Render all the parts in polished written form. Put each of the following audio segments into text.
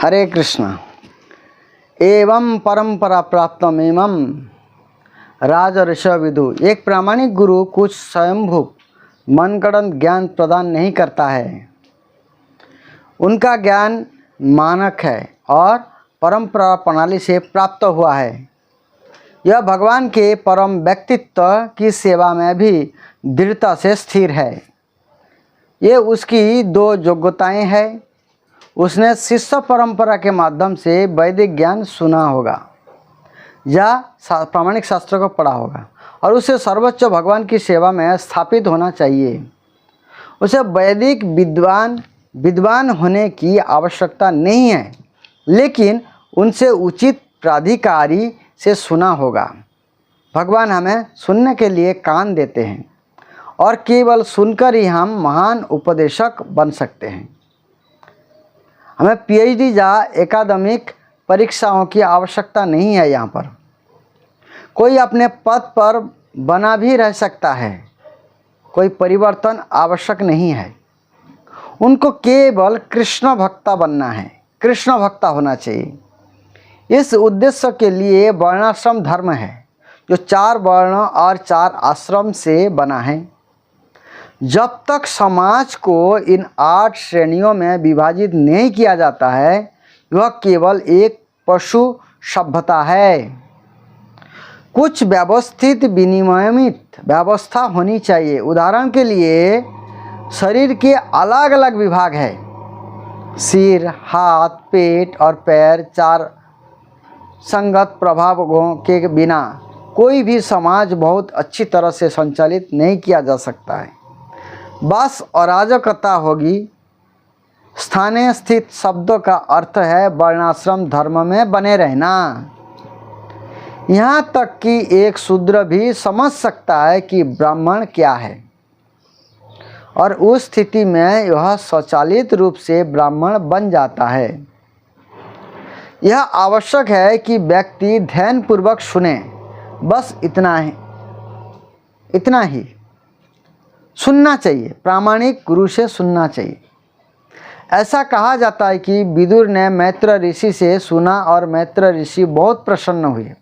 हरे कृष्ण। एवं परंपरा प्राप्तम एवं राज ऋषि विदु। एक प्रामाणिक गुरु कुछ स्वयंभू मनगढ़ंत ज्ञान प्रदान नहीं करता है। उनका ज्ञान मानक है और परंपरा प्रणाली से प्राप्त हुआ है। यह भगवान के परम व्यक्तित्व की सेवा में भी दृढ़ता से स्थिर है। ये उसकी दो योग्यताएं हैं। उसने शिष्य परंपरा के माध्यम से वैदिक ज्ञान सुना होगा या प्रामाणिक शास्त्रों को पढ़ा होगा और उसे सर्वोच्च भगवान की सेवा में स्थापित होना चाहिए। उसे वैदिक विद्वान होने की आवश्यकता नहीं है, लेकिन उनसे उचित प्राधिकारी से सुना होगा। भगवान हमें सुनने के लिए कान देते हैं और केवल सुनकर ही हम महान उपदेशक बन सकते हैं। हमें पीएचडी या एकाडमिक परीक्षाओं की आवश्यकता नहीं है। यहाँ पर कोई अपने पद पर बना भी रह सकता है, कोई परिवर्तन आवश्यक नहीं है। उनको केवल कृष्ण भक्ता बनना है, कृष्ण भक्ता होना चाहिए। इस उद्देश्य के लिए वर्णाश्रम धर्म है, जो 4 वर्ण और 4 आश्रम से बना है। जब तक समाज को इन 8 श्रेणियों में विभाजित नहीं किया जाता है, यह केवल एक पशु सभ्यता है। कुछ व्यवस्थित विनियमित व्यवस्था होनी चाहिए। उदाहरण के लिए शरीर के अलग अलग विभाग हैं। सिर, हाथ, पेट और पैर 4 संगत प्रभावों के बिना कोई भी समाज बहुत अच्छी तरह से संचालित नहीं किया जा सकता है। बस अराजकता होगी। स्थानीय स्थित शब्दों का अर्थ है वर्णाश्रम धर्म में बने रहना। यहाँ तक कि एक शूद्र भी समझ सकता है कि ब्राह्मण क्या है और उस स्थिति में यह स्वचालित रूप से ब्राह्मण बन जाता है। यह आवश्यक है कि व्यक्ति ध्यानपूर्वक सुने। बस इतना ही सुनना चाहिए। प्रामाणिक गुरु से सुनना चाहिए। ऐसा कहा जाता है कि विदुर ने मैत्र ऋषि से सुना और मैत्र ऋषि बहुत प्रसन्न हुए।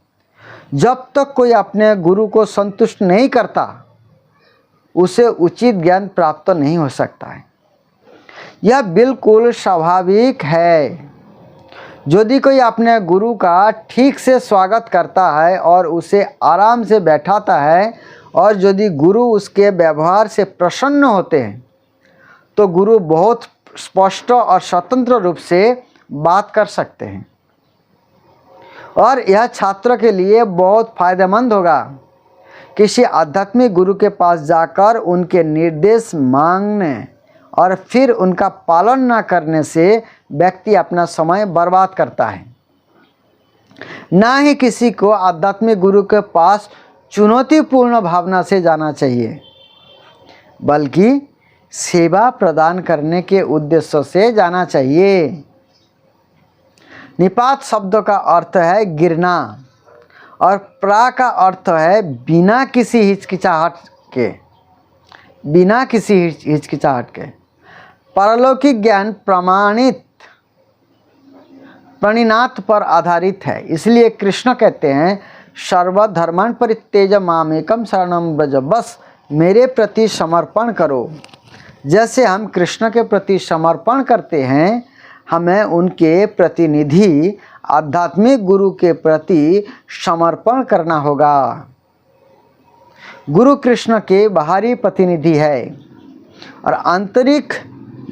जब तक कोई अपने गुरु को संतुष्ट नहीं करता, उसे उचित ज्ञान प्राप्त नहीं हो सकता है। यह बिल्कुल स्वाभाविक है। यदि कोई अपने गुरु का ठीक से स्वागत करता है और उसे आराम से बैठाता है और यदि गुरु उसके व्यवहार से प्रसन्न होते हैं, तो गुरु बहुत स्पष्ट और स्वतंत्र रूप से बात कर सकते हैं और यह छात्र के लिए बहुत फायदेमंद होगा। किसी आध्यात्मिक गुरु के पास जाकर उनके निर्देश मांगने और फिर उनका पालन न करने से व्यक्ति अपना समय बर्बाद करता है। ना ही किसी को आध्यात्मिक गुरु के पास चुनौतीपूर्ण भावना से जाना चाहिए, बल्कि सेवा प्रदान करने के उद्देश्य से जाना चाहिए। निपात शब्द का अर्थ है गिरना और प्रा का अर्थ है बिना किसी हिचकिचाहट के। बिना किसी हिचकिचाहट के पारलौकिक ज्ञान प्रणिनाथ पर आधारित है। इसलिए कृष्ण कहते हैं सर्वधर्मान् परित्यज्य मामेकं शरणं व्रज। बस मेरे प्रति समर्पण करो। जैसे हम कृष्ण के प्रति समर्पण करते हैं, हमें उनके प्रतिनिधि आध्यात्मिक गुरु के प्रति समर्पण करना होगा। गुरु कृष्ण के बाहरी प्रतिनिधि है और आंतरिक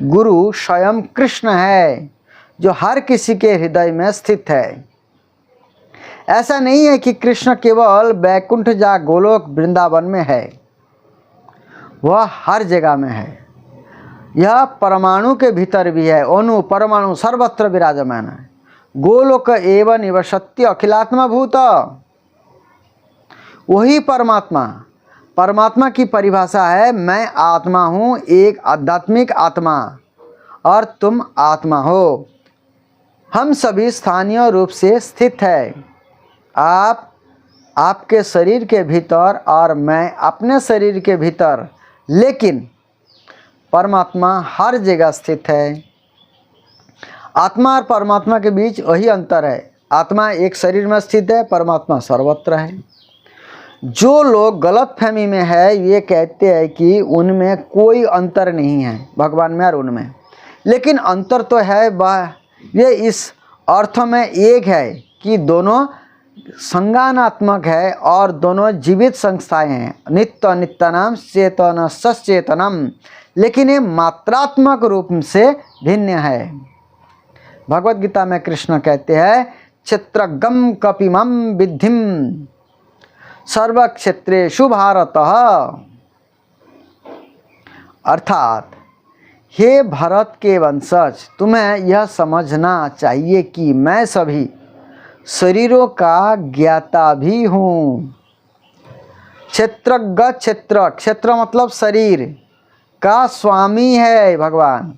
गुरु स्वयं कृष्ण है, जो हर किसी के हृदय में स्थित है। ऐसा नहीं है कि कृष्ण केवल बैकुंठ या गोलोक वृंदावन में है, वह हर जगह में है। यह परमाणु के भीतर भी है। अणु परमाणु सर्वत्र विराजमान है। गोलोक एव निवसति अखिलात्मा भूत। वही परमात्मा की परिभाषा है मैं आत्मा हूँ, एक आध्यात्मिक आत्मा, और तुम आत्मा हो। हम सभी स्थानीय रूप से स्थित है। आप आपके शरीर के भीतर और मैं अपने शरीर के भीतर, लेकिन परमात्मा हर जगह स्थित है। आत्मा और परमात्मा के बीच वही अंतर है। आत्मा एक शरीर में स्थित है, परमात्मा सर्वत्र है। जो लोग गलतफहमी में है ये कहते हैं कि उनमें कोई अंतर नहीं है, भगवान में और उनमें। लेकिन अंतर तो है, वह ये इस अर्थ में एक है कि दोनों संज्ञानात्मक है और दोनों जीवित संस्थाएं हैं। नित्य नित्यानाम चेतन सचेतनम, लेकिन ये मात्रात्मक रूप से भिन्न है। भगवत गीता में कृष्ण कहते हैं क्षेत्रगम कपिमम विद्धिम सर्वक्षेत्रेषु भारतः, अर्थात हे भरत के वंशज, तुम्हें यह समझना चाहिए कि मैं सभी शरीरों का ज्ञाता भी हूँ। क्षेत्रज्ञ, क्षेत्र मतलब शरीर का स्वामी है भगवान।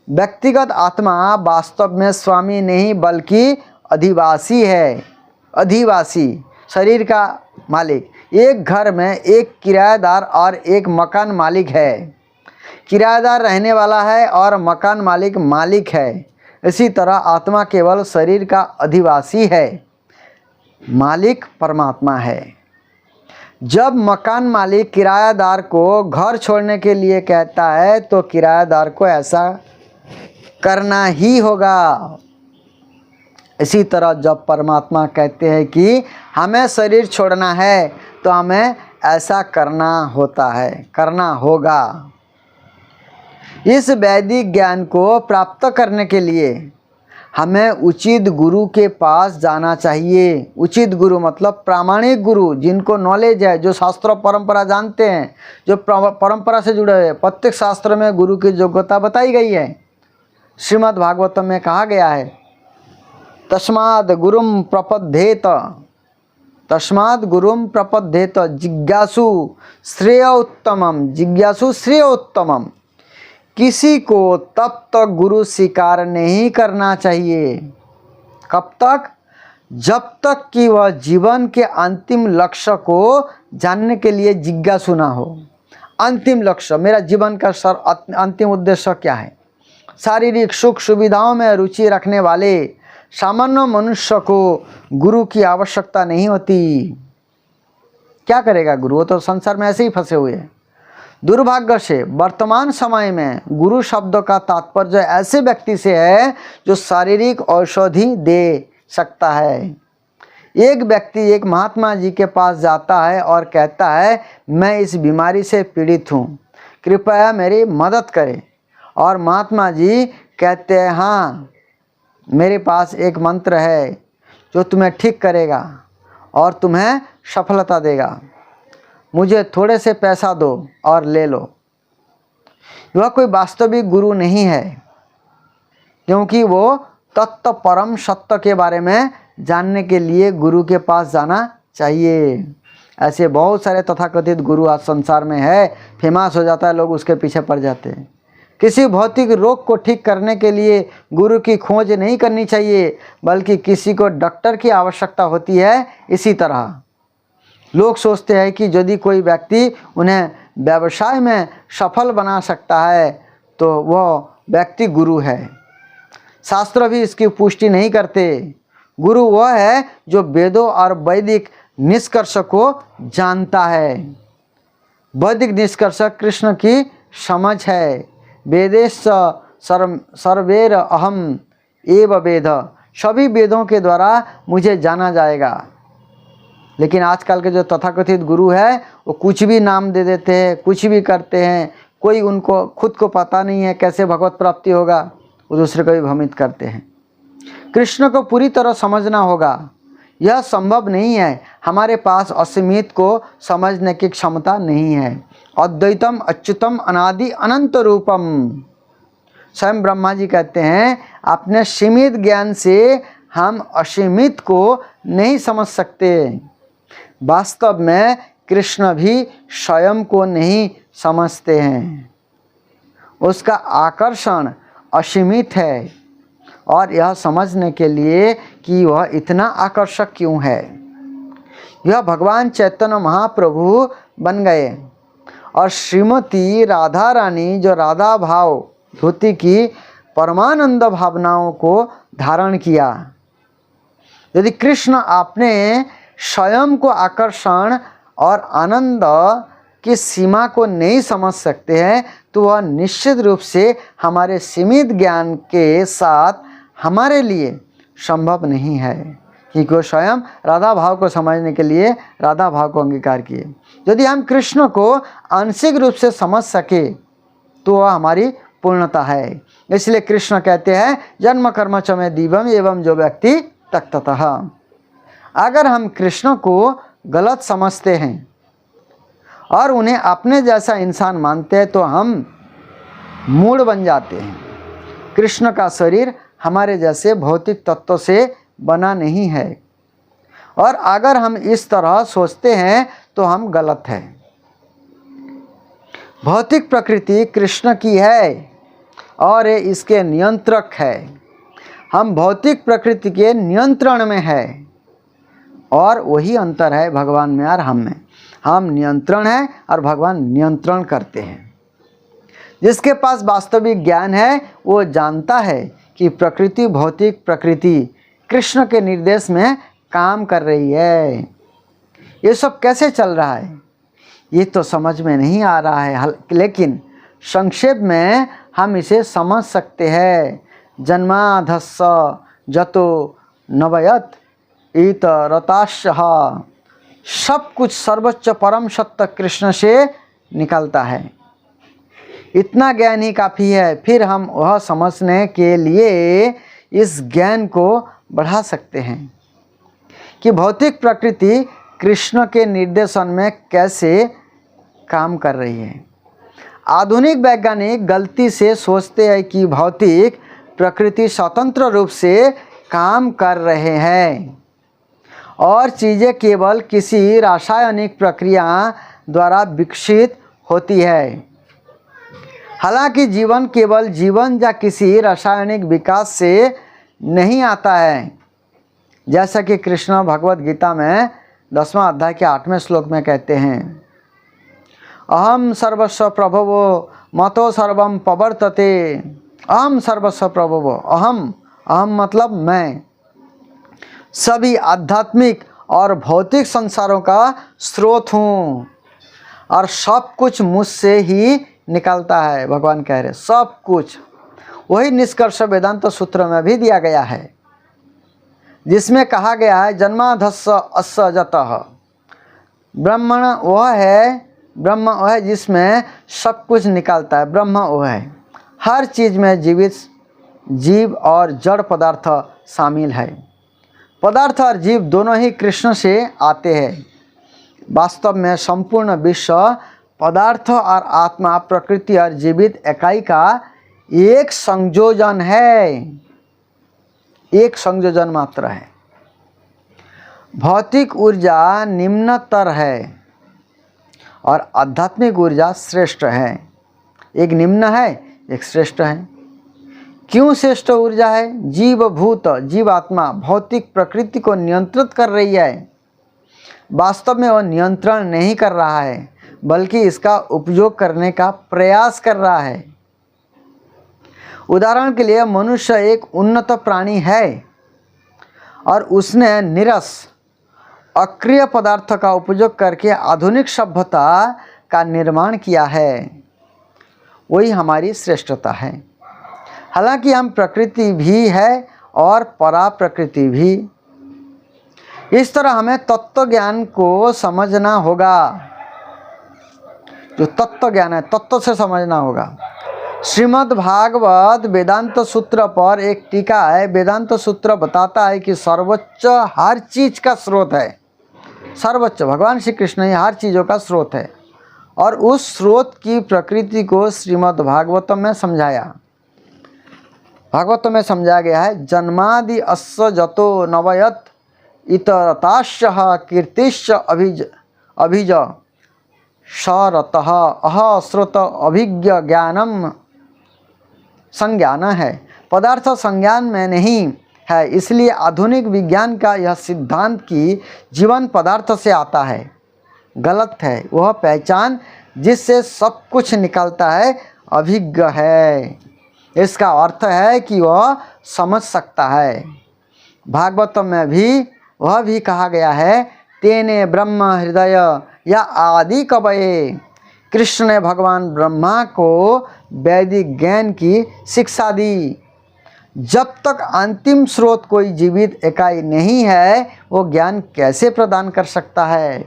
व्यक्तिगत आत्मा वास्तव में स्वामी नहीं बल्कि अधिवासी है। अधिवासी शरीर का मालिक। एक घर में एक किराएदार और एक मकान मालिक है। किराएदार रहने वाला है और मकान मालिक मालिक है। इसी तरह आत्मा केवल शरीर का अधिवासी है, मालिक परमात्मा है। जब मकान मालिक किराएदार को घर छोड़ने के लिए कहता है तो किराएदार को ऐसा करना ही होगा। इसी तरह जब परमात्मा कहते हैं कि हमें शरीर छोड़ना है तो हमें ऐसा करना होता है, करना होगा। इस वैदिक ज्ञान को प्राप्त करने के लिए हमें उचित गुरु के पास जाना चाहिए। उचित गुरु मतलब प्रामाणिक गुरु, जिनको नॉलेज है, जो शास्त्र परंपरा जानते हैं, जो परंपरा से जुड़े हुए। प्रत्येक शास्त्र में गुरु की योग्यता बताई गई है। श्रीमद् भागवतम में कहा गया है तस्माद् गुरुम प्रपद्येत, तस्माद् गुरुम प्रपद्येत जिज्ञासु श्रेय उत्तमम, जिज्ञासु श्रेय उत्तमम। किसी को तब तक गुरु स्वीकार नहीं करना चाहिए, कब तक? जब तक कि वह जीवन के अंतिम लक्ष्य को जानने के लिए जिज्ञासु ना हो। अंतिम लक्ष्य, मेरा जीवन का अंतिम उद्देश्य क्या है? शारीरिक सुख सुविधाओं में रुचि रखने वाले सामान्य मनुष्य को गुरु की आवश्यकता नहीं होती। क्या करेगा गुरु? वो तो संसार में ऐसे ही फंसे हुए हैं। दुर्भाग्य से वर्तमान समय में गुरु शब्द का तात्पर्य ऐसे व्यक्ति से है जो शारीरिक औषधि दे सकता है। एक व्यक्ति एक महात्मा जी के पास जाता है और कहता है मैं इस बीमारी से पीड़ित हूँ, कृपया मेरी मदद करें। और महात्मा जी कहते हैं हाँ, मेरे पास एक मंत्र है जो तुम्हें ठीक करेगा और तुम्हें सफलता देगा, मुझे थोड़े से पैसा दो और ले लो। वह कोई वास्तविक गुरु नहीं है, क्योंकि वो तत्व परम सत्य के बारे में जानने के लिए गुरु के पास जाना चाहिए। ऐसे बहुत सारे तथाकथित गुरु आज संसार में है, फेमस हो जाता है, लोग उसके पीछे पड़ जाते हैं। किसी भौतिक रोग को ठीक करने के लिए गुरु की खोज नहीं करनी चाहिए, बल्कि किसी को डॉक्टर की आवश्यकता होती है। इसी तरह लोग सोचते हैं कि यदि कोई व्यक्ति उन्हें व्यवसाय में सफल बना सकता है तो वह व्यक्ति गुरु है। शास्त्र भी इसकी पुष्टि नहीं करते। गुरु वह है जो वेदों और वैदिक निष्कर्ष को जानता है। वैदिक निष्कर्ष कृष्ण की समझ है। वेदेश सर्वेर अहम एव वेद, सभी वेदों के द्वारा मुझे जाना जाएगा। लेकिन आजकल के जो तथाकथित गुरु है वो कुछ भी नाम दे देते हैं, कुछ भी करते हैं। कोई उनको खुद को पता नहीं है कैसे भगवत प्राप्ति होगा, वो दूसरे को भी भ्रमित करते हैं। कृष्ण को पूरी तरह समझना होगा, यह संभव नहीं है। हमारे पास असीमित को समझने की क्षमता नहीं है। अद्वैतम अच्युतम अनादि अनंत रूपम। स्वयं ब्रह्मा जी कहते हैं अपने सीमित ज्ञान से हम असीमित को नहीं समझ सकते। वास्तव में कृष्ण भी स्वयं को नहीं समझते हैं। उसका आकर्षण असीमित है और यह समझने के लिए कि वह इतना आकर्षक क्यों है। यह भगवान चैतन्य महाप्रभु बन गए और श्रीमती राधा रानी जो राधा भाव धोती की परमानंद भावनाओं को धारण किया। यदि कृष्ण अपने स्वयं को आकर्षण और आनंद की सीमा को नहीं समझ सकते हैं तो वह निश्चित रूप से हमारे सीमित ज्ञान के साथ हमारे लिए संभव नहीं है, क्योंकि वो स्वयं राधा भाव को समझने के लिए राधा भाव को अंगीकार किए। यदि हम कृष्ण को आंशिक रूप से समझ सके तो वह हमारी पूर्णता है। इसलिए कृष्ण कहते हैं जन्म कर्म च मे दिव्यम एवं जो व्यक्ति तत्ततः। अगर हम कृष्ण को गलत समझते हैं और उन्हें अपने जैसा इंसान मानते हैं तो हम मूढ़ बन जाते हैं। कृष्ण का शरीर हमारे जैसे भौतिक तत्व से बना नहीं है, और अगर हम इस तरह सोचते हैं तो हम गलत हैं। भौतिक प्रकृति कृष्ण की है और ये इसके नियंत्रक है। हम भौतिक प्रकृति के नियंत्रण में है, और वही अंतर है भगवान में और हम में। हम नियंत्रण है और भगवान नियंत्रण करते हैं। जिसके पास वास्तविक ज्ञान है वो जानता है कि प्रकृति, भौतिक प्रकृति कृष्ण के निर्देश में काम कर रही है। ये सब कैसे चल रहा है ये तो समझ में नहीं आ रहा है, लेकिन संक्षेप में हम इसे समझ सकते हैं। जन्माधस्य जतो नवयत इत रताशः, सब कुछ सर्वोच्च परम सत्य कृष्ण से निकलता है। इतना ज्ञान ही काफ़ी है। फिर हम वह समझने के लिए इस ज्ञान को बढ़ा सकते हैं कि भौतिक प्रकृति कृष्ण के निर्देशन में कैसे काम कर रही है। आधुनिक वैज्ञानिक गलती से सोचते हैं कि भौतिक प्रकृति स्वतंत्र रूप से काम कर रहे हैं और चीज़ें केवल किसी रासायनिक प्रक्रिया द्वारा विकसित होती है। हालांकि जीवन केवल जीवन या किसी रासायनिक विकास से नहीं आता है, जैसा कि कृष्ण भगवत गीता में 10वां अध्याय के 8वें श्लोक में कहते हैं, अहम सर्वस्व प्रभवो मतो सर्वम प्रवर्तते। अहम सर्वस्व प्रभवो, अहम मतलब मैं सभी आध्यात्मिक और भौतिक संसारों का स्रोत हूँ और सब कुछ मुझसे ही निकलता है। भगवान कह रहे सब कुछ। वही निष्कर्ष वेदांत सूत्र में भी दिया गया है, जिसमें कहा गया है जन्माधस्य अस्य जतः। ब्रह्म वह है जिसमें सब कुछ निकलता है। ब्रह्म वह है, हर चीज़ में जीवित जीव और जड़ पदार्थ शामिल है। पदार्थ और जीव दोनों ही कृष्ण से आते हैं। वास्तव में संपूर्ण विश्व पदार्थ और आत्मा, प्रकृति और जीवित इकाई का एक संयोजन है, एक संयोजन मात्र है। भौतिक ऊर्जा निम्नतर है और आध्यात्मिक ऊर्जा श्रेष्ठ है। एक निम्न है, एक श्रेष्ठ है। क्यों श्रेष्ठ ऊर्जा है? जीवभूत जीवात्मा भौतिक प्रकृति को नियंत्रित कर रही है। वास्तव में वह नियंत्रण नहीं कर रहा है, बल्कि इसका उपयोग करने का प्रयास कर रहा है। उदाहरण के लिए मनुष्य एक उन्नत प्राणी है और उसने निरस अक्रिय पदार्थ का उपयोग करके आधुनिक सभ्यता का निर्माण किया है। वही हमारी श्रेष्ठता है। हालांकि हम प्रकृति भी है और परा प्रकृति भी। इस तरह हमें तत्व ज्ञान को समझना होगा। जो तत्व ज्ञान है, तत्व से समझना होगा। श्रीमद् भागवत वेदांत सूत्र पर एक टीका है। वेदांत सूत्र बताता है कि सर्वोच्च हर चीज का स्रोत है। सर्वोच्च भगवान श्री कृष्ण ही हर चीज़ों का स्रोत है, और उस स्रोत की प्रकृति को श्रीमद् भागवतम में समझाया। भागवतम में समझाया गया है जन्मादि अस्य जतो नवयत इतरताश्च कीर्तिश्च अभिज सरतः अह श्रुत अभिज्ञ ज्ञानम संज्ञान है। पदार्थ संज्ञान में नहीं है, इसलिए आधुनिक विज्ञान का यह सिद्धांत कि जीवन पदार्थ से आता है गलत है। वह पहचान जिससे सब कुछ निकलता है अभिज्ञ है। इसका अर्थ है कि वह समझ सकता है। भागवतम में भी वह भी कहा गया है, तेने ब्रह्म हृदय या आदि कवये। कृष्ण ने भगवान ब्रह्मा को वैदिक ज्ञान की शिक्षा दी। जब तक अंतिम स्रोत कोई जीवित इकाई नहीं है, वो ज्ञान कैसे प्रदान कर सकता है।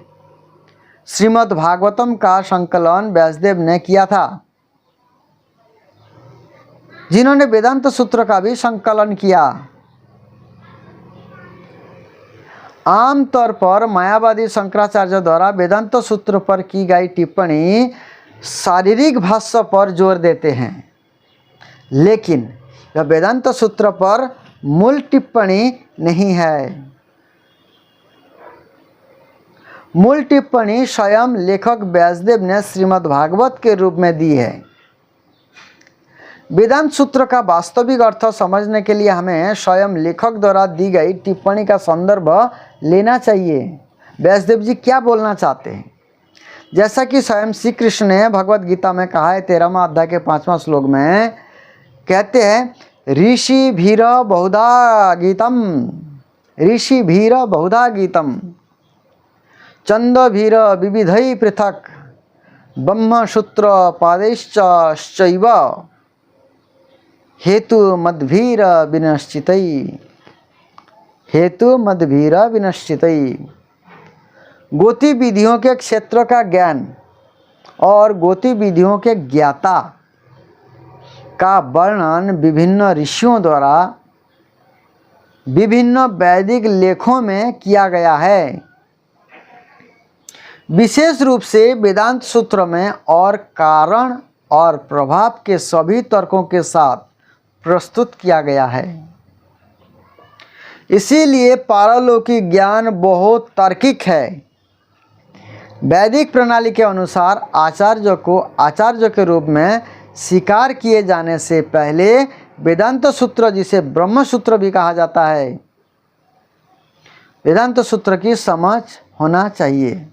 श्रीमद् भागवतम का संकलन व्यासदेव ने किया था, जिन्होंने वेदांत सूत्र का भी संकलन किया। आमतौर पर मायावादी शंकराचार्य द्वारा वेदांत सूत्र पर की गई टिप्पणी शारीरिक भाष्य पर जोर देते हैं, लेकिन यह वेदांत सूत्र पर मूल टिप्पणी नहीं है। मूल टिप्पणी स्वयं लेखक व्यासदेव ने श्रीमद् भागवत के रूप में दी है। वेदांत सूत्र का वास्तविक अर्थ समझने के लिए हमें स्वयं लेखक द्वारा दी गई टिप्पणी का संदर्भ लेना चाहिए। व्यासदेव जी क्या बोलना चाहते हैं। जैसा कि स्वयं श्री कृष्ण ने भगवत गीता में कहा है, 13वां अध्याय के 5वां श्लोक में कहते हैं, ऋषि भीर बहुधा गीतम, ऋषि भीर बहुधा गीतम, चंद भीर विविधै पृथक, ब्रह्म सूत्र पादैश्चैव, हेतु मद्भीर विनश्चितै, हेतु मद्भीर विनश्चितै। गतिविधियों के क्षेत्र का ज्ञान और गतिविधियों के ज्ञाता का वर्णन विभिन्न ऋषियों द्वारा विभिन्न वैदिक लेखों में किया गया है। विशेष रूप से वेदांत सूत्र में और कारण और प्रभाव के सभी तर्कों के साथ प्रस्तुत किया गया है। इसीलिए पारलौकिक ज्ञान बहुत तार्किक है। वैदिक प्रणाली के अनुसार आचार्य को आचार्य के रूप में स्वीकार किए जाने से पहले वेदांत सूत्र, जिसे ब्रह्म सूत्र भी कहा जाता है, वेदांत सूत्र की समझ होना चाहिए।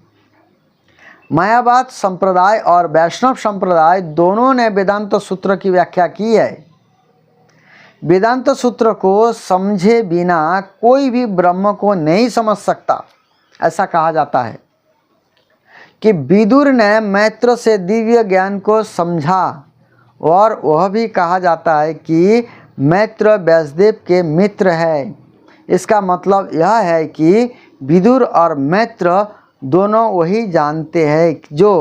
मायावाद संप्रदाय और वैष्णव संप्रदाय दोनों ने वेदांत सूत्र की व्याख्या की है। वेदांत सूत्र को समझे बिना कोई भी ब्रह्म को नहीं समझ सकता। ऐसा कहा जाता है कि विदुर ने मैत्र से दिव्य ज्ञान को समझा, और वह भी कहा जाता है कि मैत्र व्यासदेव के मित्र है। इसका मतलब यह है कि विदुर और मैत्र दोनों वही जानते हैं जो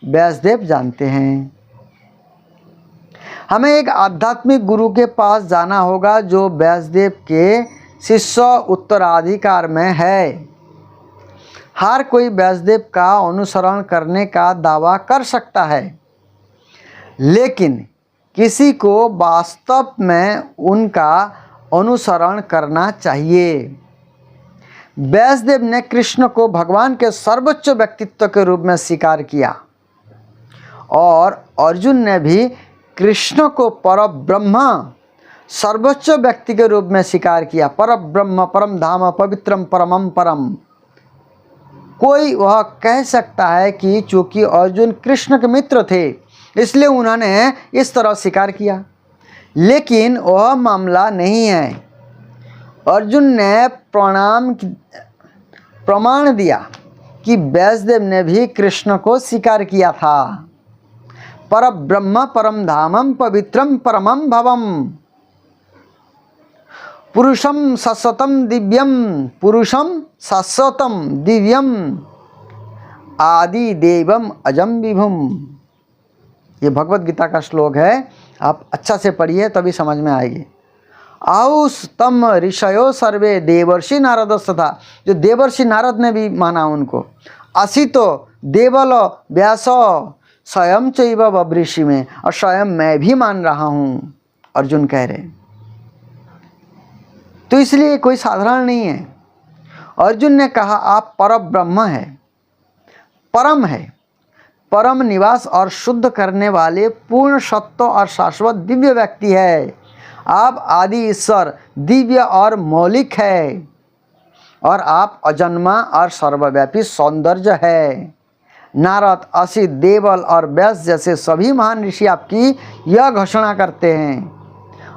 व्यासदेव जानते हैं। हमें एक आध्यात्मिक गुरु के पास जाना होगा जो व्यासदेव के शिष्य उत्तराधिकार में है। हर कोई व्यासदेव का अनुसरण करने का दावा कर सकता है, लेकिन किसी को वास्तव में उनका अनुसरण करना चाहिए। व्यासदेव ने कृष्ण को भगवान के सर्वोच्च व्यक्तित्व के रूप में स्वीकार किया, और अर्जुन ने भी कृष्ण को परब्रह्म सर्वोच्च व्यक्ति के रूप में स्वीकार किया। परब्रह्म परम धाम पवित्रम परमम परम। कोई वह कह सकता है कि चूंकि अर्जुन कृष्ण के मित्र थे इसलिए उन्होंने इस तरह स्वीकार किया, लेकिन वह मामला नहीं है। अर्जुन ने प्रमाण दिया कि व्यासदेव ने भी कृष्ण को स्वीकार किया था। परब्रह्म परम धामम पवित्रम परमम भवम, पुरुषम शाश्वतम दिव्यम, पुरुषम शाश्वतम दिव्यम, आदि देवम अजम विभुम। ये भगवत गीता का श्लोक है, आप अच्छा से पढ़िए तभी समझ में आएगी। आउस तम ऋषयो सर्वे देवर्षि नारद तथा, जो देवर्षि नारद ने भी माना उनको। असितो देवल व्यास स्वयं चैव बभृषि में, और स्वयं मैं भी मान रहा हूँ, अर्जुन कह रहे। तो इसलिए कोई साधारण नहीं है। अर्जुन ने कहा आप परब्रह्म है, परम है, परम निवास और शुद्ध करने वाले पूर्ण सत्व और शाश्वत दिव्य व्यक्ति है। आप आदि ईश्वर दिव्य और मौलिक है, और आप अजन्मा और सर्वव्यापी सौंदर्य है। नारद, असित, देवल और व्यास जैसे सभी महान ऋषि आपकी यह घोषणा करते हैं।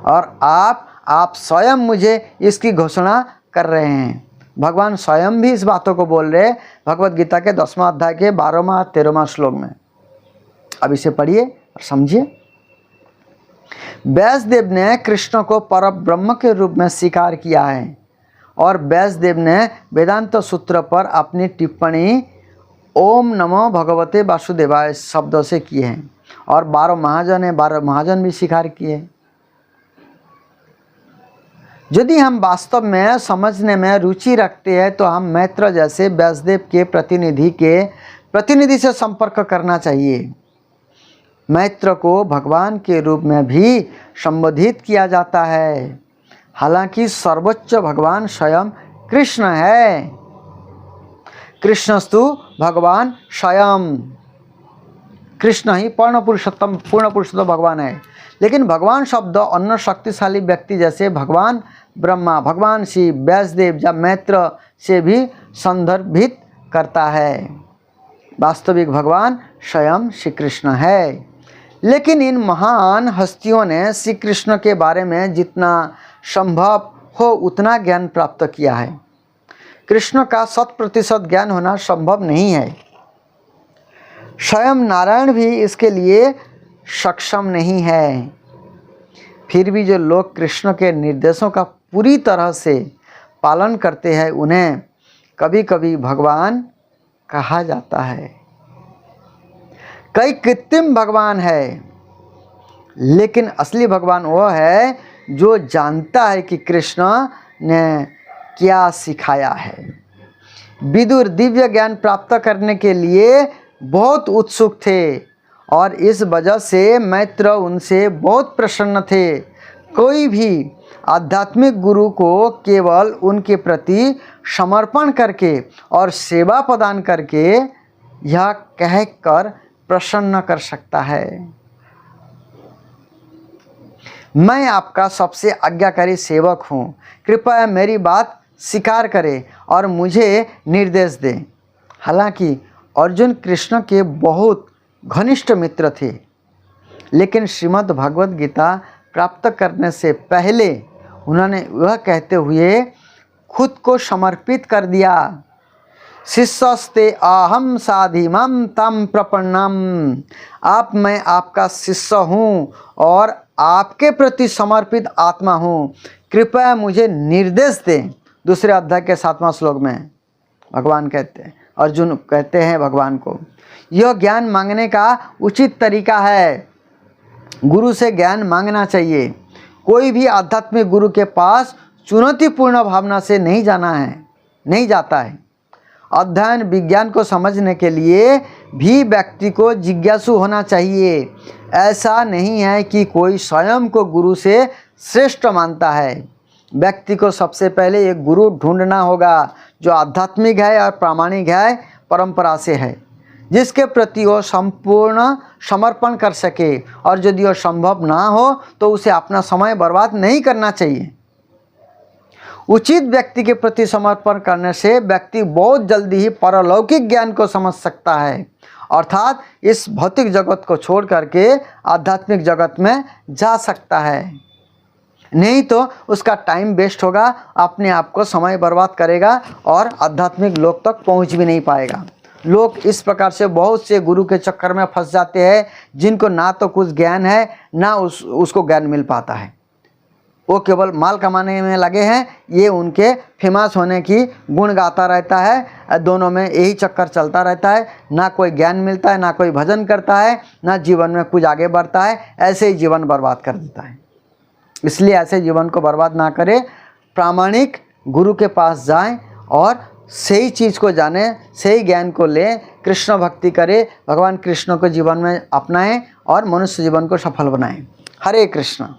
और आप स्वयं मुझे इसकी घोषणा कर रहे हैं। भगवान स्वयं भी इस बातों को बोल रहे हैं भगवत गीता के 10वां अध्याय के 12वां 13वां श्लोक में। अब इसे पढ़िए और समझिए। व्यासदेव ने कृष्ण को पर ब्रह्म के रूप में स्वीकार किया है और व्यासदेव ने वेदांत सूत्र पर अपनी टिप्पणी ओम नमो भगवते वासुदेवाय शब्दों से की है और 12 महाजन भी स्वीकार किए। यदि हम वास्तव में समझने में रुचि रखते हैं तो हम मैत्र जैसे व्यासदेव के प्रतिनिधि से संपर्क करना चाहिए। मैत्र को भगवान के रूप में भी संबोधित किया जाता है, हालांकि सर्वोच्च भगवान स्वयं कृष्ण है। कृष्णस्तु भगवान स्वयं, कृष्ण ही पूर्ण पुरुषोत्तम भगवान है। लेकिन भगवान शब्द अन्य शक्तिशाली व्यक्ति जैसे भगवान ब्रह्मा, भगवान शिव, व्यासदेव या मैत्र से भी संदर्भित करता है। वास्तविक भगवान स्वयं श्री कृष्ण है। लेकिन इन महान हस्तियों ने श्री कृष्ण के बारे में जितना संभव हो उतना ज्ञान प्राप्त किया है। कृष्ण का 100% ज्ञान होना संभव नहीं है। स्वयं नारायण भी इसके लिए सक्षम नहीं है। फिर भी जो लोग कृष्ण के निर्देशों का पूरी तरह से पालन करते हैं उन्हें कभी कभी भगवान कहा जाता है। कई कृत्रिम भगवान है, लेकिन असली भगवान वो है जो जानता है कि कृष्ण ने क्या सिखाया है। विदुर दिव्य ज्ञान प्राप्त करने के लिए बहुत उत्सुक थे और इस वजह से मैत्र उनसे बहुत प्रसन्न थे। कोई भी आध्यात्मिक गुरु को केवल उनके प्रति समर्पण करके और सेवा प्रदान करके यह कहकर प्रसन्न कर सकता है, मैं आपका सबसे आज्ञाकारी सेवक हूँ, कृपया मेरी बात स्वीकार करें और मुझे निर्देश दें। हालांकि अर्जुन कृष्ण के बहुत घनिष्ठ मित्र थे, लेकिन श्रीमद् भगवत गीता प्राप्त करने से पहले उन्होंने वह कहते हुए खुद को समर्पित कर दिया, शिष्यस्ते अहम साधिमम तम प्रपन्नम। मैं आपका शिष्य हूँ और आपके प्रति समर्पित आत्मा हूँ, कृपया मुझे निर्देश दें। दूसरे अध्याय के 7वां श्लोक में भगवान कहते हैं, अर्जुन कहते हैं भगवान को, यह ज्ञान मांगने का उचित तरीका है। गुरु से ज्ञान मांगना चाहिए। कोई भी आध्यात्मिक गुरु के पास चुनौतीपूर्ण भावना से नहीं जाता है। अध्ययन विज्ञान को समझने के लिए भी व्यक्ति को जिज्ञासु होना चाहिए। ऐसा नहीं है कि कोई स्वयं को गुरु से श्रेष्ठ मानता है। व्यक्ति को सबसे पहले एक गुरु ढूंढना होगा जो आध्यात्मिक है और प्रामाणिक है, परंपरा से है, जिसके प्रति वो संपूर्ण समर्पण कर सके, और यदि वो संभव ना हो तो उसे अपना समय बर्बाद नहीं करना चाहिए। उचित व्यक्ति के प्रति समर्पण करने से व्यक्ति बहुत जल्दी ही परलौकिक ज्ञान को समझ सकता है, अर्थात इस भौतिक जगत को छोड़ करके आध्यात्मिक जगत में जा सकता है। नहीं तो उसका टाइम वेस्ट होगा, अपने आप को समय बर्बाद करेगा और आध्यात्मिक लोक तक पहुंच भी नहीं पाएगा। लोग इस प्रकार से बहुत से गुरु के चक्कर में फंस जाते हैं जिनको ना तो कुछ ज्ञान है ना उसको ज्ञान मिल पाता है। वो केवल माल कमाने में लगे हैं, ये उनके फेमस होने की गुण गाता रहता है। दोनों में यही चक्कर चलता रहता है, ना कोई ज्ञान मिलता है, ना कोई भजन करता है, ना जीवन में कुछ आगे बढ़ता है, ऐसे ही जीवन बर्बाद कर देता है। इसलिए ऐसे जीवन को बर्बाद ना करें, प्रामाणिक गुरु के पास जाएं और सही चीज़ को जानें, सही ज्ञान को लें, कृष्ण भक्ति करें, भगवान कृष्ण को जीवन में अपनाएं और मनुष्य जीवन को सफल बनाएं। हरे कृष्ण।